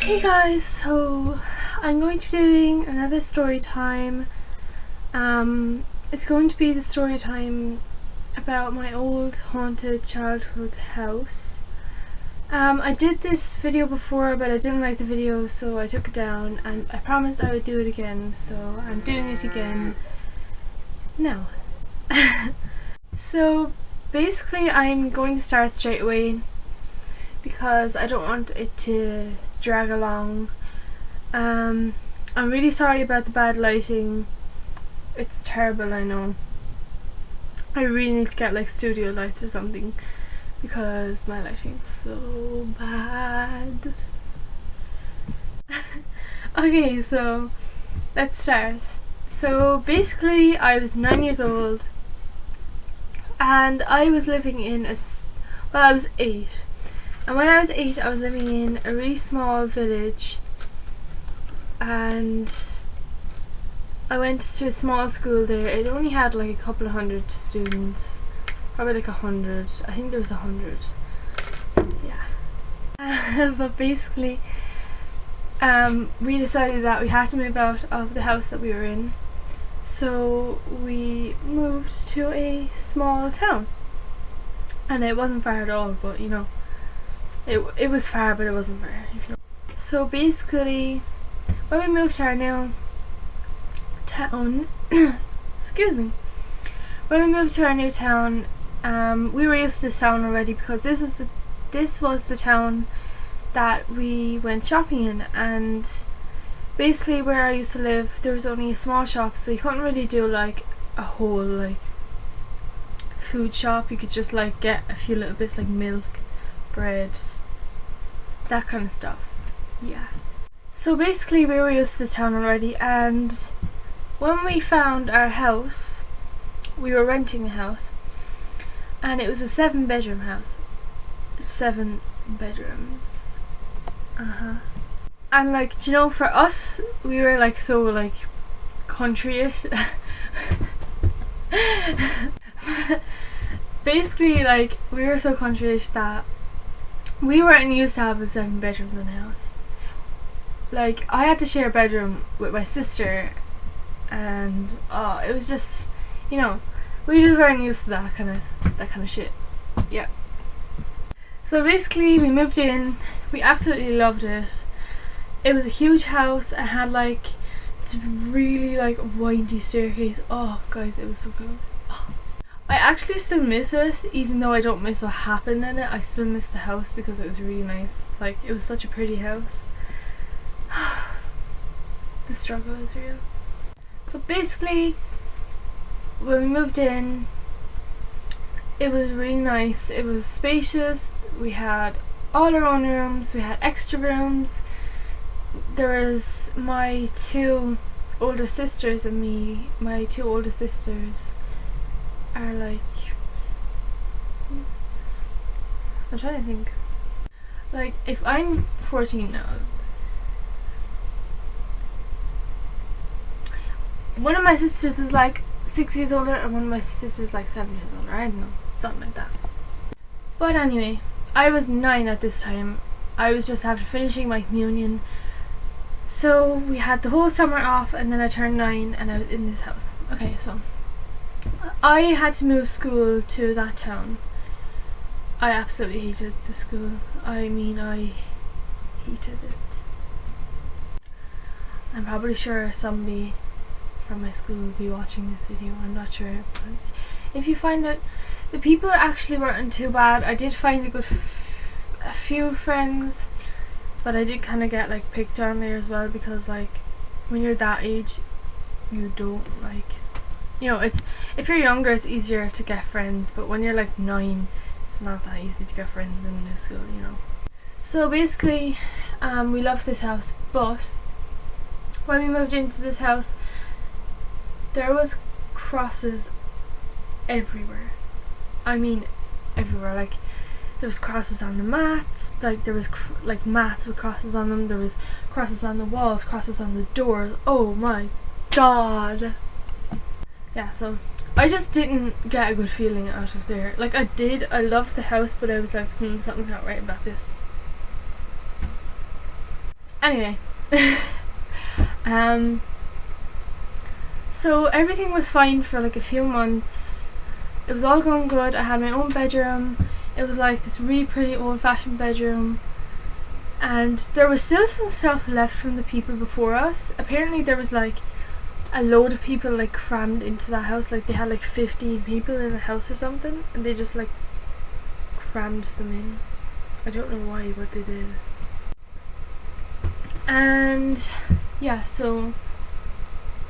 Hey guys, so I'm going to be doing another story time. It's going to be the story time about my old haunted childhood house. I did this video before, but I didn't like the video, so I took it down, and I promised I would do it again, so I'm doing it again now. So basically I'm going to start straight away because I don't want it to drag along. I'm really sorry about the bad lighting. It's terrible, I know. I really need to get like studio lights or something because my lighting's so bad. Okay, so let's start. So basically I was 9 years old and I was living in I was 8. And when I was 8, I was living in a really small village, and I went to a small school there. It only had like a couple of hundred students, probably like 100. I think there was 100. Yeah. But basically, we decided that we had to move out of the house that we were in, so we moved to a small town. And it wasn't far at all, but you know. It was far, but it wasn't far. If you know. So basically, when we moved to our new town, excuse me, when we moved to our new town, we were used to this town already because this was the town that we went shopping in, and basically where I used to live, there was only a small shop, so you couldn't really do like a whole like food shop. You could just like get a few little bits like milk, bread, that kind of stuff. Yeah. So basically we were used to this town already, and when we found our house, we were renting a house, and it was a 7-bedroom house. 7 bedrooms. And like, do you know, for us, we were like so like country-ish. Basically, like, we were so country-ish that we weren't used to having 7 bedrooms in the house. Like, I had to share a bedroom with my sister, and it was just, you know, we just weren't used to that kind of shit. Yeah. So basically, we moved in. We absolutely loved it. It was a huge house and had like this really like windy staircase. Oh, guys, it was so good. I actually still miss it, even though I don't miss what happened in it. I still miss the house because it was really nice. Like, it was such a pretty house. The struggle is real. But basically, when we moved in, it was really nice. It was spacious. We had all our own rooms. We had extra rooms. There was my 2 older sisters and me. My 2 older sisters are like, I'm trying to think, like, if I'm 14 now, one of my sisters is like 6 years older and one of my sisters is like 7 years older. I don't know, something like that. But anyway, I was 9 at this time. I was just after finishing my communion, so we had the whole summer off, and then I turned 9 and I was in this house. Okay, so I had to move school to that town. I absolutely hated the school. I mean, I hated it. I'm probably sure somebody from my school will be watching this video. I'm not sure. But if you find it, the people actually weren't too bad. I did find a few friends, but I did kind of get like picked on there as well, because like when you're that age, you don't like, you know, it's, if you're younger it's easier to get friends, but when you're like 9, it's not that easy to get friends in new school, you know. So basically, we loved this house, but when we moved into this house, there was crosses everywhere. I mean, everywhere. Like, there was crosses on the mats, like there was like mats with crosses on them, there was crosses on the walls, crosses on the doors. Oh my god. Yeah, so I just didn't get a good feeling out of there. Like, I loved the house, but I was like, something's not right about this. Anyway, so everything was fine for like a few months. It was all going good. I had my own bedroom. It was like this really pretty old-fashioned bedroom, and there was still some stuff left from the people before us. Apparently there was like a load of people like crammed into that house. Like they had like 15 people in the house or something, and they just like crammed them in. I don't know why, but they did. And yeah, so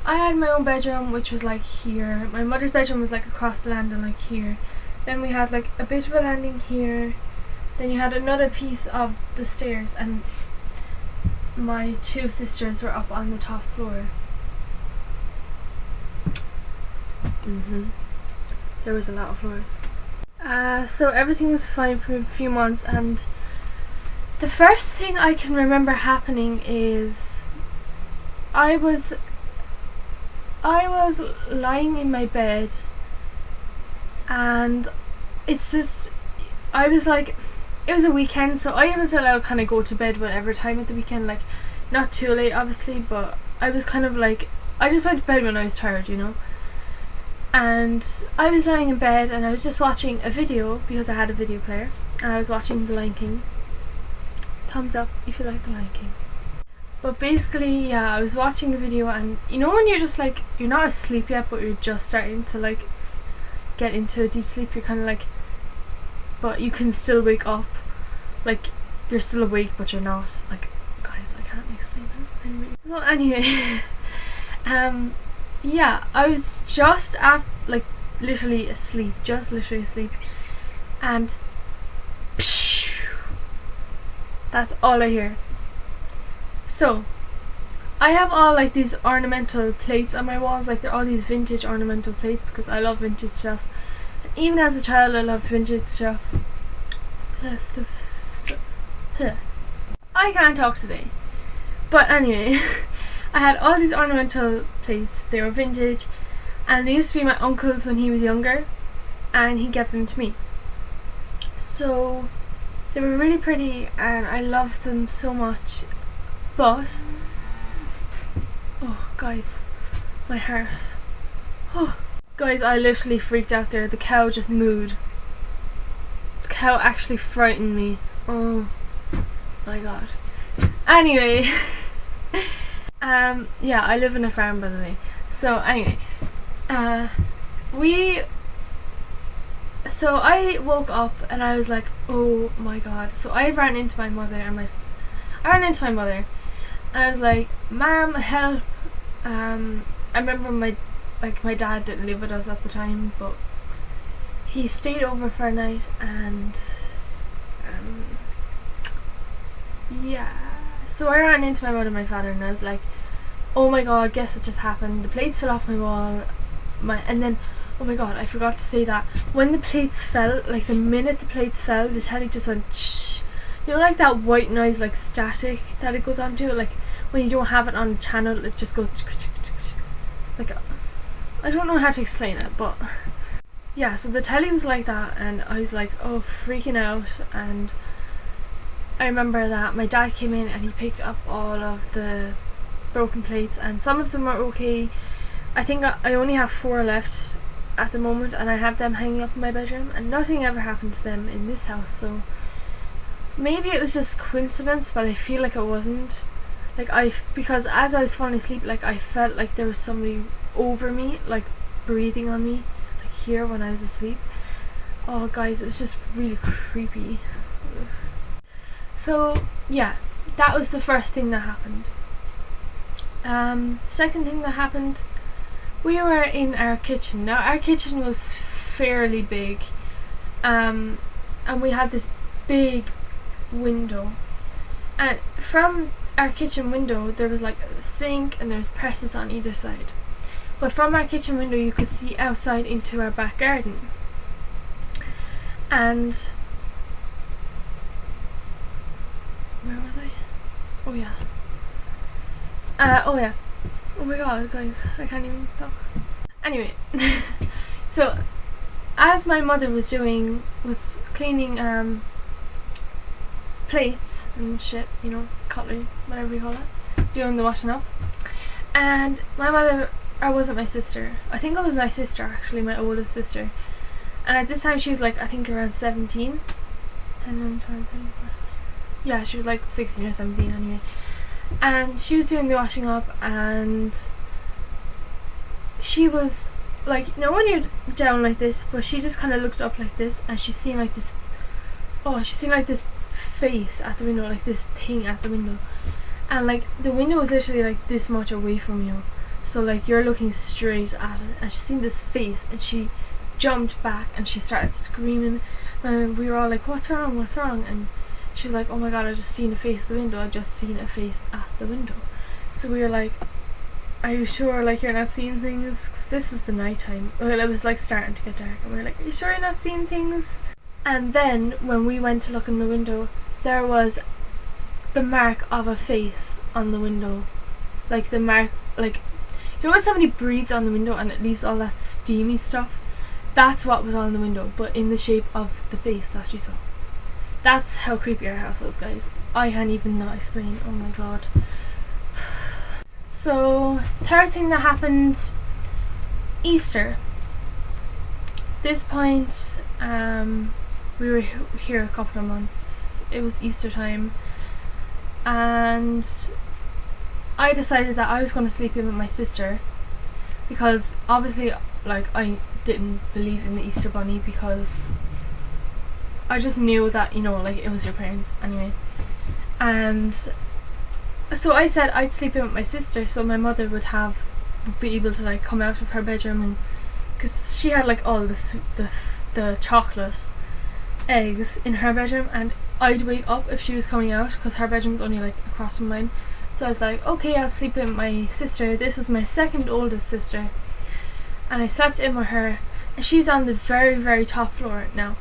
I had my own bedroom, which was like here. My mother's bedroom was like across the landing, like here. Then we had like a bit of a landing here. Then you had another piece of the stairs, and my two sisters were up on the top floor. There was a lot of floors. So everything was fine for a few months, and the first thing I can remember happening is I was lying in my bed, and it's just, I was like, it was a weekend, so I was allowed to kind of go to bed whatever time at the weekend, like not too late obviously, but I was kind of like, I just went to bed when I was tired, you know. And I was lying in bed and I was just watching a video because I had a video player, and I was watching The Lion King. Thumbs up if you like The Lion King. But basically, yeah, I was watching a video, and you know when you're just like, you're not asleep yet but you're just starting to like get into a deep sleep, you're kind of like, but you can still wake up, like you're still awake but you're not, like, guys, I can't explain that. So anyway, yeah, I was just like literally asleep, and that's all I hear. So I have all like these ornamental plates on my walls, like they're all these vintage ornamental plates because I love vintage stuff. And even as a child I loved vintage stuff. I can't talk today. But anyway, I had all these ornamental plates. They were vintage, and they used to be my uncle's when he was younger, and he gave them to me. So they were really pretty and I loved them so much. But oh guys, my heart. Oh guys, I literally freaked out there. The cow just mooed. The cow actually frightened me. Oh my god. Anyway, yeah, I live in a farm, by the way. So anyway, so I woke up and I was like, oh my god. So I ran into my mother, and I was like, Mom, help. I remember my dad didn't live with us at the time, but he stayed over for a night, and yeah. So I ran into my mother and my father, and I was like, oh my god, guess what just happened? The plates fell off my wall. And then, oh my god, I forgot to say that when the plates fell, like the minute the plates fell, the telly just went shh. You know, like that white noise, like static that it goes on to, like when you don't have it on the channel, it just goes like, I don't know how to explain it, but yeah. So the telly was like that, and I was like, oh, freaking out. And I remember that my dad came in and he picked up all of the broken plates, and some of them are okay. I think I only have 4 left at the moment, and I have them hanging up in my bedroom, and nothing ever happened to them in this house. So maybe it was just coincidence, but I feel like it wasn't. Like because as I was falling asleep, like I felt like there was somebody over me, like breathing on me, like here when I was asleep. Oh guys, it was just really creepy. So yeah, that was the first thing that happened. Second thing that happened, we were in our kitchen. Now our kitchen was fairly big, and we had this big window, and from our kitchen window there was like a sink and there was presses on either side, but from our kitchen window you could see outside into our back garden. And where was I? Oh yeah. Oh my god, guys, I can't even talk. Anyway, so as my mother was cleaning plates and shit, you know, cutlery, whatever you call it, doing the washing up. And my mother, or was it my sister? I think it was my sister actually, my oldest sister. And at this time she was like, I think around 17. And I'm trying to think. Yeah, she was like 16 or 17 anyway. And she was doing the washing up, and she was like, you know when you're down like this, but she just kind of looked up like this, and she seen like this, face at the window, like this thing at the window. And like the window was literally like this much away from you, so like you're looking straight at it, and she seen this face, and she jumped back and she started screaming, and we were all like, what's wrong? And she was like, oh my god, I just seen a face at the window, I just seen a face at the window. So we were like, are you sure, like, you're not seeing things? Because this was the night time. Well, it was like starting to get dark, and we were like, are you sure you're not seeing things? And then when we went to look in the window, there was the mark of a face on the window. Like the mark, like, you know when somebody breathes on the window and it leaves all that steamy stuff? That's what was on the window, but in the shape of the face that she saw. That's how creepy our house was, guys. I can't even not explain. Oh my god. So, third thing that happened, Easter. This point, we were here a couple of months. It was Easter time, and I decided that I was going to sleep in with my sister, because obviously, like, I didn't believe in the Easter bunny, because I just knew that, you know, like, it was your parents anyway. And so I said I'd sleep in with my sister, so my mother would be able to like come out of her bedroom, and because she had like all the chocolate eggs in her bedroom, and I'd wake up if she was coming out, because her bedroom was only like across from mine. So I was like, okay, I'll sleep in with my sister. This was my second oldest sister, and I slept in with her, and she's on the very, very top floor. Now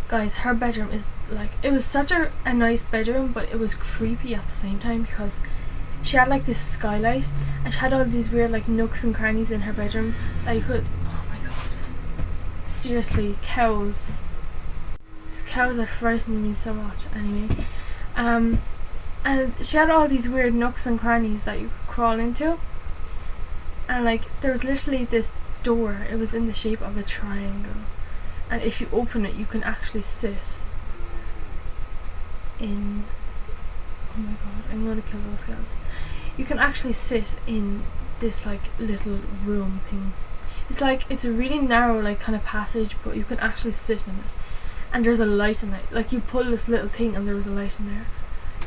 guys, her bedroom is like, it was such a nice bedroom, but it was creepy at the same time, because she had like this skylight, and she had all these weird like nooks and crannies in her bedroom that you could, oh my god, seriously, cows, these cows are frightening me so much. Anyway, and she had all these weird nooks and crannies that you could crawl into, and like there was literally this door, it was in the shape of a triangle, and if you open it you can actually sit in, oh my god, I'm gonna kill those cows. You can actually sit in this like little room thing. It's like, it's a really narrow like kind of passage, but you can actually sit in it, and there's a light in it. Like you pull this little thing and there was a light in there.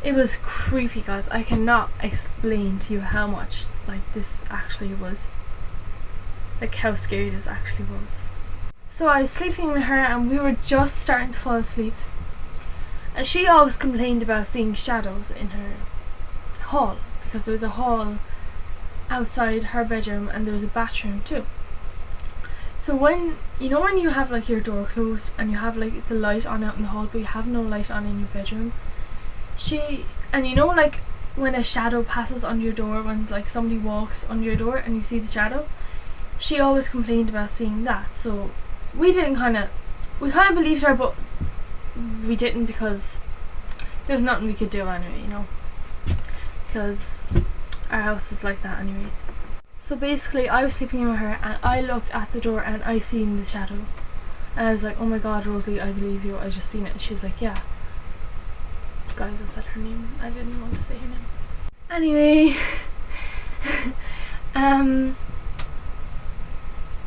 It was creepy, guys. I cannot explain to you how much like this actually was, like how scary this actually was. So I was sleeping with her, and we were just starting to fall asleep, and she always complained about seeing shadows in her hall, because there was a hall outside her bedroom and there was a bathroom too. So when you have like your door closed and you have like the light on out in the hall, but you have no light on in your bedroom, and you know like when a shadow passes under your door, when like somebody walks under your door and you see the shadow, she always complained about seeing that. So we kind of believed her, but we didn't, because there's nothing we could do anyway, you know, because our house is like that anyway. So basically I was sleeping with her, and I looked at the door and I seen the shadow, and I was like, oh my god, Rosalie, I believe you, I just seen it. And she was like, yeah. Guys, I said her name, I didn't want to say her name. Anyway,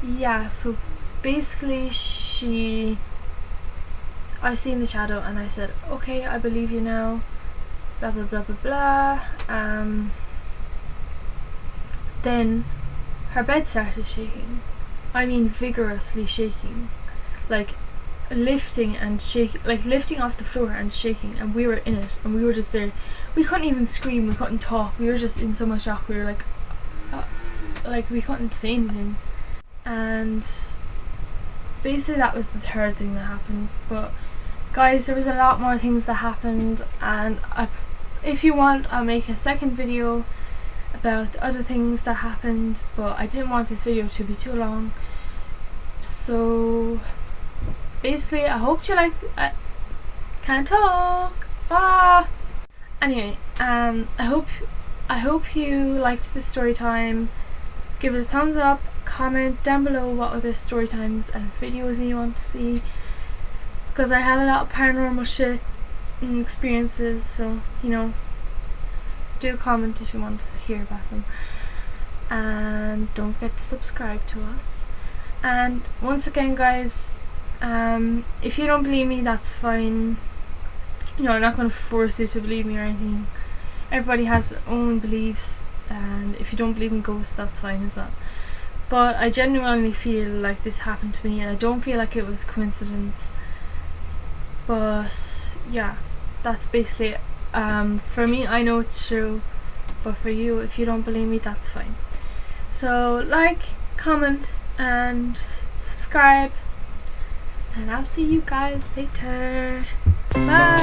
yeah, so basically I seen the shadow, and I said, okay, I believe you now, blah blah blah blah blah. Then her bed started shaking. I mean vigorously shaking, like lifting and shaking, like lifting off the floor and shaking, and we were in it, and we were just there. We couldn't even scream, we couldn't talk, we were just in so much shock. We were like we couldn't say anything. And basically that was the third thing that happened. But guys, there was a lot more things that happened, and if you want, I'll make a second video about the other things that happened, but I didn't want this video to be too long. So basically I hope you like, can't talk. Anyway, I hope you liked this story time. Give it a thumbs up, comment down below what other story times and videos you want to see, because I have a lot of paranormal shit and experiences, so you know, do comment if you want to hear about them, and don't forget to subscribe to us. And once again, guys, if you don't believe me, that's fine. You know, I'm not going to force you to believe me or anything. Everybody has their own beliefs, and if you don't believe in ghosts, that's fine as well. But I genuinely feel like this happened to me, and I don't feel like it was coincidence. But yeah, that's basically it. For me, I know it's true, but for you, if you don't believe me, that's fine. So like, comment, and subscribe, and I'll see you guys later. Bye.